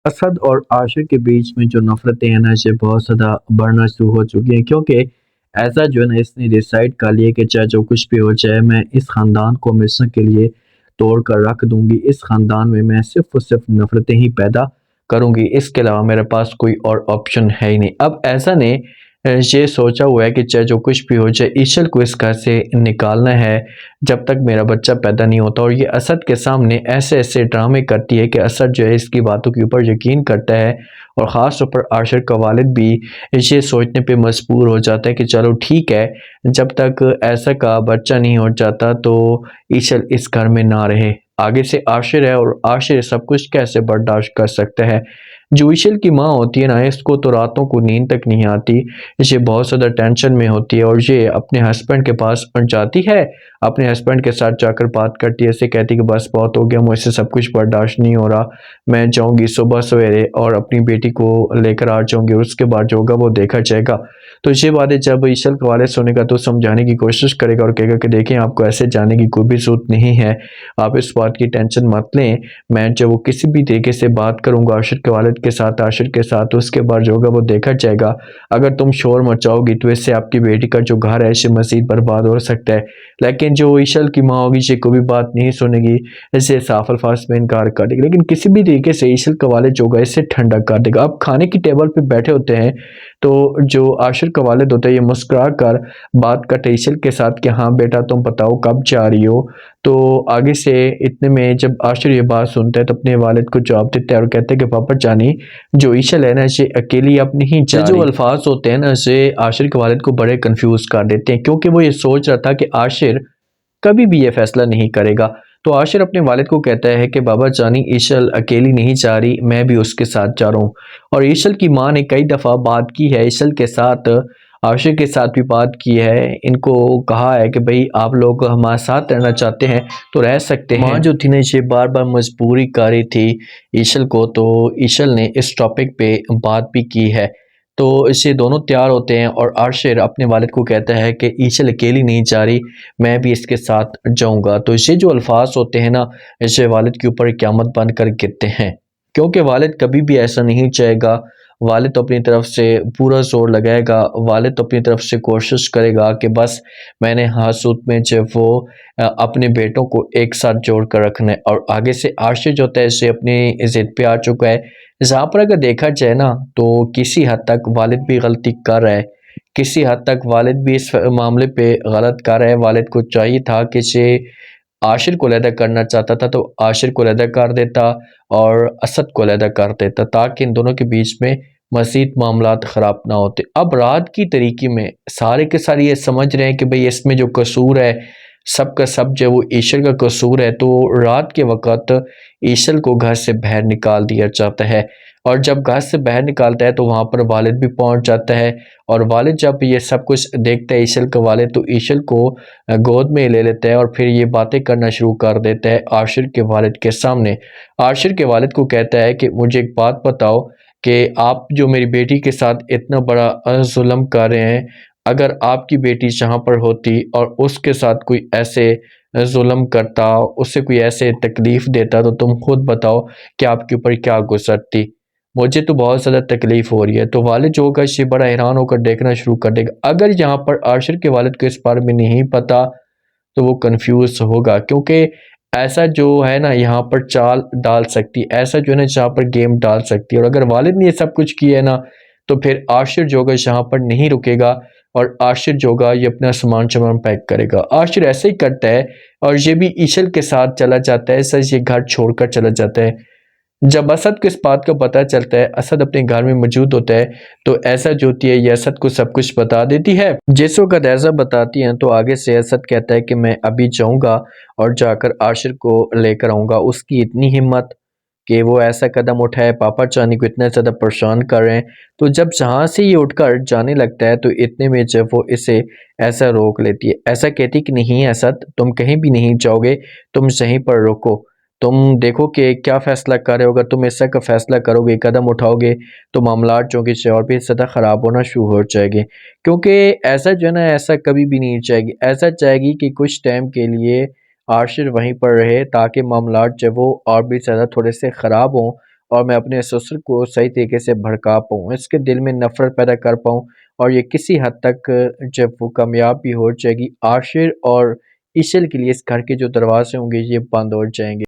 असद और आशिर के बीच में जो नफरतें हैं ना इसे बहुत ज़्यादा बढ़ना शुरू हो चुकी हैं, क्योंकि ऐसा जो है ना इसने डिसाइड कर लिया कि चाहे जो कुछ भी हो जाए मैं इस ख़ानदान को हमेशा के लिए तोड़ कर रख दूंगी। इस ख़ानदान में मैं सिर्फ और सिर्फ नफरतें ही पैदा करूंगी, इसके अलावा मेरे पास कोई और ऑप्शन है ही नहीं। अब ऐसा ने ये सोचा हुआ है कि चाहे जो कुछ भी हो जाए ईशल को इस घर से निकालना है जब तक मेरा बच्चा पैदा नहीं होता। और ये असद के सामने ऐसे ऐसे ड्रामे करती है कि असद जो है इसकी बातों के ऊपर यकीन करता है। और ख़ास तौर पर आशिर का वालिद भी ये सोचने पे मजबूर हो जाता है कि चलो ठीक है, जब तक ऐसा का बच्चा नहीं हो जाता तो ईशल इस घर में ना रहे। आगे से आशिर है और आशिर सब कुछ कैसे बर्दाश्त कर सकता है। जो ईशल की माँ होती है ना इसको तो रातों को नींद तक नहीं आती, ये बहुत ज़्यादा टेंशन में होती है और ये अपने हस्बैंड के पास जाती है, अपने हस्बैंड के साथ जाकर बात करती है, ऐसे कहती है कि बस बहुत हो गया, मुझसे सब कुछ बर्दाश्त नहीं हो रहा, मैं जाऊंगी सुबह सवेरे और अपनी बेटी को लेकर आ जाऊंगी और उसके बाद जो होगा वो देखा जाएगा। तो ये बातें जब ईशल का वालिद सुनेगा तो समझाने की कोशिश करेगा और कहेगा कि देखें आपको ऐसे जाने की कोई भी जरूरत नहीं है, आप इस बात की टेंशन मत लें, मैं जब वो किसी भी तरीके से बात करूंगा आशिर के वालिद के साथ, आशिर के साथ, उसके बाद जो होगा वो देखा जाएगा। अगर तुम शोर मचाओगी तो इससे आपकी बेटी का जो घर है इसे मजीद बर्बाद हो सकता है। लेकिन जो ईशल की माँ होगी ये कोई भी बात नहीं सुनेगी, इसे साफ अल्फाज में इनकार कर देगी। लेकिन किसी भी तरीके से ईशल का वालिद जो होगा इससे ठंडा कर देगा। अब खाने की टेबल पे बैठे होते हैं तो जो आशिर का वालिद होता है ये मुस्कुरा कर बात करते है ईशल के साथ कि हाँ बेटा तुम बताओ कब जा रही हो। तो आगे से इतने में जब आशिर ये बात सुनता है तो अपने वालिद को जवाब देता है और कहते हैं कि पापा जानी जो ईशल है ना इसे अकेली अब नहीं जा रही। जो अल्फाज होते हैं ना इसे आशिर के वालिद को बड़े कंफ्यूज कर देते हैं, क्योंकि वो ये सोच रहा था कि आशिर कभी भी ये फैसला नहीं करेगा। तो आशिर अपने वालिद को कहता है कि बाबा जानी ईशल अकेली नहीं जा रही, मैं भी उसके साथ जा रहा हूँ। और ईशल की माँ ने कई दफ़ा बात की है ईशल के साथ, आशिर के साथ भी बात की है, इनको कहा है कि भाई आप लोग हमारे साथ रहना चाहते हैं तो रह सकते हैं। माँ जो थी ना ये बार बार मजबूरी कर रही थी ईशल को, तो ईशल ने इस टॉपिक पे बात भी की है। तो इससे दोनों तैयार होते हैं और आशिर अपने वालिद को कहता है कि ईशल अकेली नहीं जा रही, मैं भी इसके साथ जाऊंगा। तो ये जो अल्फाज होते हैं ना इसे वालिद के ऊपर क़यामत बन कर गिरते हैं, क्योंकि वालिद कभी भी ऐसा नहीं चाहेगा। वालिद तो अपनी तरफ से पूरा जोर लगाएगा, वालिद तो अपनी तरफ से कोशिश करेगा कि बस मैंने हासूत में जो वो अपने बेटों को एक साथ जोड़ कर रखना है। और आगे से आशिर जो होता है इसे अपनी ज़िद पे आ चुका है। जहाँ पर अगर देखा जाए ना तो किसी हद तक वालिद भी गलती कर रहा है, किसी हद तक वालिद भी इस मामले पे गलत कर रहा है। वालिद को चाहिए था कि से आशिर को अलहदा करना चाहता था तो आशिर को अलहदा कर देता और असद को अलहदा कर देता, ताकि इन दोनों के बीच में मज़ीद मामलात ख़राब ना होते। अब रात की तरीके में सारे के सारे ये समझ रहे हैं कि भाई इसमें जो कसूर है सब का सब जो वो ईशल का कसूर है, तो रात के वक़्त ईशल को घर से बाहर निकाल दिया जाता है। और जब घर से बाहर निकालता है तो वहाँ पर वालिद भी पहुँच जाता है। और वालिद जब ये सब कुछ देखता है ईशल का वालिद, तो ईशल को गोद में ले लेता है और फिर ये बातें करना शुरू कर देता है आशिर के वालिद के सामने। आशिर के वालिद को कहता है कि मुझे एक बात बताओ कि आप जो मेरी बेटी के साथ इतना बड़ा जुल्म कर रहे हैं, अगर आपकी बेटी जहाँ पर होती और उसके साथ कोई ऐसे जुल्म करता, उसे कोई ऐसे तकलीफ़ देता, तो तुम खुद बताओ कि आपके ऊपर क्या गुजरती। मुझे तो बहुत ज़्यादा तकलीफ़ हो रही है। तो वालिद जो होगा इससे बड़ा हैरान होकर देखना शुरू कर देगा। अगर यहाँ पर आशिर के वालिद को इस बारे में नहीं पता तो वो कंफ्यूज होगा, क्योंकि ऐसा जो है ना यहाँ पर चाल डाल सकती, ऐसा जो है ना जहाँ पर गेम डाल सकती है। और अगर वालिद ने ये सब कुछ किया है ना तो फिर आशिर जो होगा यहाँ पर नहीं रुकेगा और आशिर जो होगा ये अपना सामान सामान पैक करेगा। आशिर ऐसे ही करता है और ये भी ईशल के साथ चला जाता है, सच ये घर छोड़कर चला जाता है। जब असद को इस बात का पता चलता है, असद अपने घर में मौजूद होता है, तो ऐसा जो होती है ये असद को सब कुछ बता देती है। जिस वक्त ऐसा बताती हैं तो आगे से असद कहता है कि मैं अभी जाऊंगा और जाकर आशिर को लेकर आऊंगा। उसकी इतनी हिम्मत कि वो ऐसा कदम उठाए, पापा चानी को इतना ज़्यादा परेशान कर रहे हैं। तो जब जहाँ से ये उठकर जाने लगता है तो इतने में जब वो इसे ऐसा रोक लेती है, ऐसा कहती कि नहीं असद तुम कहीं भी नहीं जाओगे, तुम यहीं पर रुको, तुम देखो कि क्या फ़ैसला कर रहे होगा, तुम ऐसा का फ़ैसला करोगे, कदम उठाओगे तो मामलात जो कि और भी ज़्यादा ख़राब होना शुरू हो जाएंगे। क्योंकि ऐसा जो है ना ऐसा कभी भी नहीं चाहेगी, ऐसा चाहेगी कि कुछ टाइम के लिए आशिर वहीं पर रहे ताकि मामलात जो वो और भी ज़्यादा थोड़े से ख़राब हों और मैं अपने ससुर को सही तरीके से भड़का पाऊँ, इसके दिल में नफ़रत पैदा कर पाऊँ और ये किसी हद तक जब वो कामयाब भी हो जाएगी, आशिर और ईशल के लिए इस घर के जो दरवाज़े होंगे ये बंद हो जाएँगे।